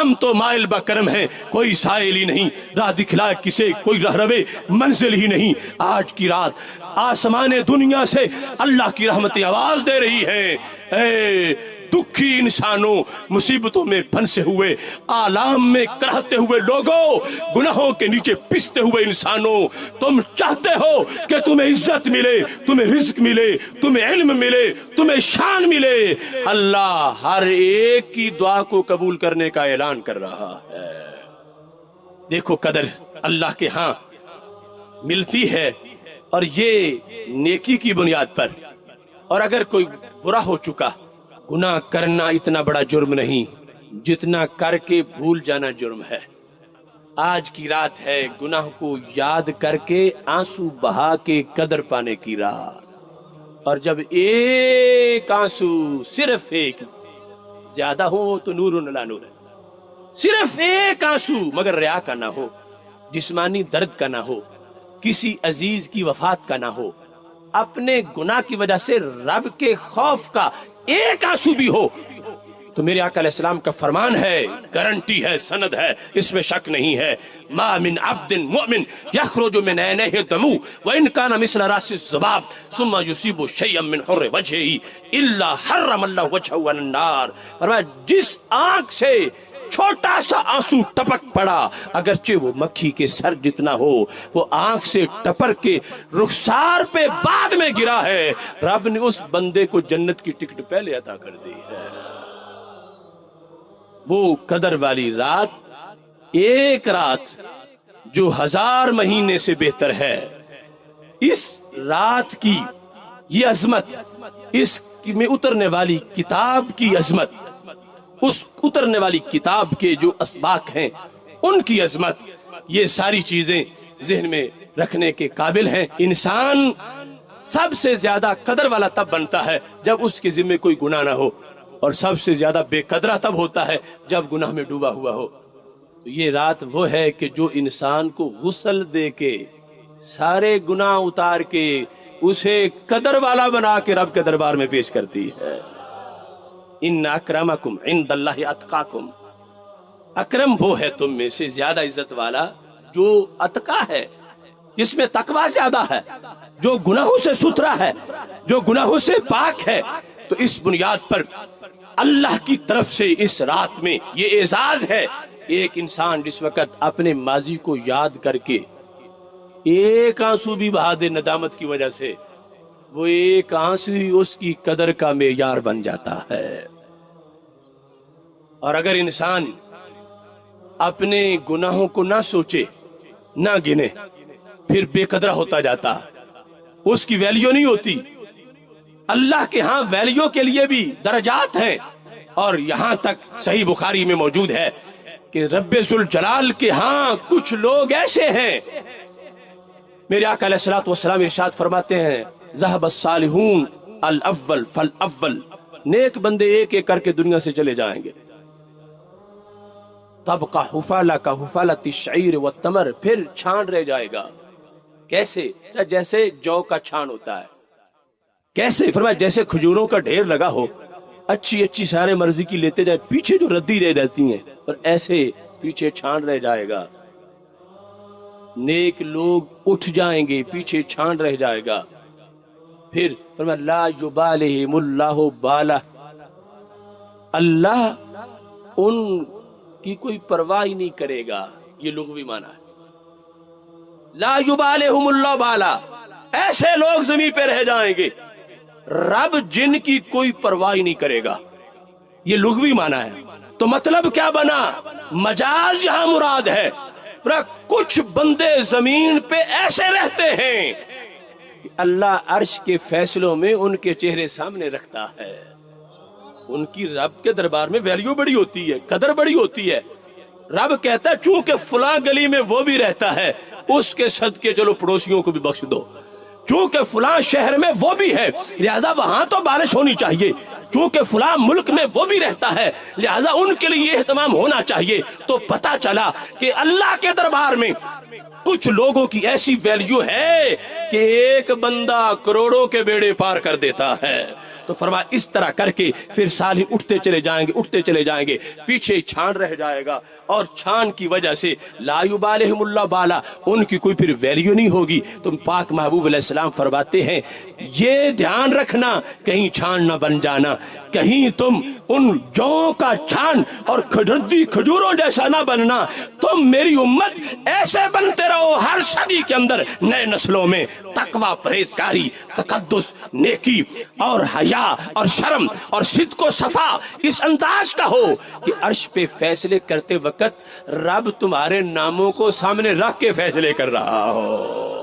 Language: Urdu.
ہم تو مائل بکرم ہیں، کوئی سائل ہی نہیں، راہ دکھلائے کسے کوئی رہروے منزل ہی نہیں۔ آج کی رات آسمان دنیا سے اللہ کی رحمتیں آواز دے رہی ہیں، اے دکھی انسانوں، مصیبتوں میں پھنسے ہوئے، آلام میں کرہتے ہوئے لوگوں، گناہوں کے نیچے پستے ہوئے انسانوں، تم چاہتے ہو کہ تمہیں عزت ملے، تمہیں رزق ملے، تمہیں علم ملے، تمہیں شان ملے، اللہ ہر ایک کی دعا کو قبول کرنے کا اعلان کر رہا ہے۔ دیکھو قدر اللہ کے ہاں ملتی ہے، اور یہ نیکی کی بنیاد پر۔ اور اگر کوئی برا ہو چکا، گناہ کرنا اتنا بڑا جرم نہیں جتنا کر کے بھول جانا جرم ہے۔ آج کی رات ہے گناہ کو یاد کر کے آنسو بہا کے قدر پانے کی رات، اور جب ایک آنسو، صرف ایک، زیادہ ہو تو نور لا نور ہے، صرف ایک آنسو مگر ریا کا نہ ہو، جسمانی درد کا نہ ہو، کسی عزیز کی وفات کا نہ ہو، اپنے گناہ کی وجہ سے رب کے خوف کا ایک آنسو بھی ہو، تو میرے آقا علیہ السلام کا فرمان ہے، گارنٹی ہے، سند ہے، اس میں شک نہیں ہے، ما من عبد مؤمن یخرج من عینیہ دم وان کان مثل راس الذباب ثم یصیب شیئا من حر وجهه الا حرم اللہ وجهه علی النار۔ فرمایا جس آنکھ سے چھوٹا سا آنسو ٹپک پڑا، اگرچہ وہ مکھی کے سر جتنا ہو، وہ آنکھ سے ٹپک کے رخسار پہ بعد میں گرا ہے، رب نے اس بندے کو جنت کی ٹکٹ پہلے عطا کر دی ہے۔ وہ قدر والی رات، ایک رات جو 1000 مہینے سے بہتر ہے، اس رات کی یہ عظمت، اس میں اترنے والی کتاب کی عظمت، اس اترنے والی کتاب کے جو اسباق ہیں ان کی عظمت، یہ ساری چیزیں ذہن میں رکھنے کے قابل ہیں۔ انسان سب سے زیادہ قدر والا تب بنتا ہے جب اس کے ذمہ کوئی گناہ نہ ہو، اور سب سے زیادہ بے قدرہ تب ہوتا ہے جب گناہ میں ڈوبا ہوا ہو۔ تو یہ رات وہ ہے کہ جو انسان کو غسل دے کے، سارے گناہ اتار کے، اسے قدر والا بنا کے رب کے دربار میں پیش کرتی ہے۔ ان اکرمکم عند اللہ اتقاکم، اکرم وہ ہے تم میں سے زیادہ عزت والا جو اتقا ہے، جس میں تقوی زیادہ ہے، جو گناہوں سے ستھرا ہے، جو گناہوں سے پاک ہے۔ تو اس بنیاد پر اللہ کی طرف سے اس رات میں یہ اعزاز ہے، ایک انسان جس وقت اپنے ماضی کو یاد کر کے ایک آنسو بھی بہا دے ندامت کی وجہ سے، وہ ایک آنسو ہی اس کی قدر کا معیار بن جاتا ہے۔ اور اگر انسان اپنے گناہوں کو نہ سوچے، نہ گنے، پھر بے قدرہ ہوتا جاتا، اس کی ویلیو نہیں ہوتی۔ اللہ کے ہاں ویلیو کے لیے بھی درجات ہیں، اور یہاں تک صحیح بخاری میں موجود ہے کہ رب ذوالجلال کے ہاں کچھ لوگ ایسے ہیں، میرے آقا علیہ الصلوۃ والسلام ارشاد فرماتے ہیں، ذهب الصالحون الاول فالاول، نیک بندے ایک ایک کر کے دنیا سے چلے جائیں گے، تبقى حفالہ کا حفالۃ الشعیر والتمر، پھر چھان رہ جائے گا۔ کیسے؟ جیسے جو کا چھان ہوتا ہے۔ کیسے؟ فرمایا جیسے کھجوروں کا ڈھیر لگا ہو، اچھی اچھی سارے مرضی کی لیتے جائے، پیچھے جو ردی رہ جاتی ہیں، اور ایسے پیچھے چھان رہ جائے گا۔ نیک لوگ اٹھ جائیں گے، پیچھے چھان رہ جائے گا۔ پھر فرمایا لا یبالہم اللہ بالہ، اللہ ان کی کوئی پرواہ نہیں کرے گا، یہ لغوی معنی ہے۔ لا یبالہم اللہ بالہ، ایسے لوگ زمین پہ رہ جائیں گے، رب جن کی کوئی پرواہ نہیں کرے گا، یہ لغوی معنی ہے۔ تو مطلب کیا بنا؟ مجاز یہاں مراد ہے، کچھ بندے زمین پہ ایسے رہتے ہیں کہ اللہ عرش کے فیصلوں میں ان کے چہرے سامنے رکھتا ہے، ان کی رب کے دربار میں ویلیو بڑی ہوتی ہے، قدر بڑی ہوتی ہے۔ رب کہتا ہے چونکہ فلاں گلی میں وہ بھی رہتا ہے، اس کے صدقے چلو پڑوسیوں کو بھی بخش دو، چونکہ فلاں شہر میں وہ بھی ہے لہذا وہاں تو بارش ہونی چاہیے، چونکہ فلاں ملک میں وہ بھی رہتا ہے لہذا ان کے لیے اہتمام ہونا چاہیے۔ تو پتا چلا کہ اللہ کے دربار میں کچھ لوگوں کی ایسی ویلیو ہے کہ ایک بندہ کروڑوں کے بیڑے پار کر دیتا ہے۔ تو تو فرمایا اس طرح کر کے پھر صالحین اٹھتے چلے جائیں گے، پیچھے چھان رہ جائے گا، اور چھان کی وجہ سے لا یبالہم اللہ بالا، ان کی کوئی پھر ویلیو نہیں ہوگی۔ تم پاک محبوب علیہ السلام فرماتے ہیں یہ دھیان رکھنا کہیں چھان نہ بن جانا، کہیں تم ان جوؤں کا چھان اور کھجردی کھجوروں جیسا نہ بننا۔ تم میری امت ایسے بنتے رہو ہر صدی کے اندر، نئے نسلوں میں تقوی، پرہیزگاری، تقدس، نیکی اور حیا اور شرم اور صدق و صفا اس انداز کا ہو کہ عرش پہ فیصلے کرتے وقت رب تمہارے ناموں کو سامنے رکھ کے فیصلے کر رہا ہو۔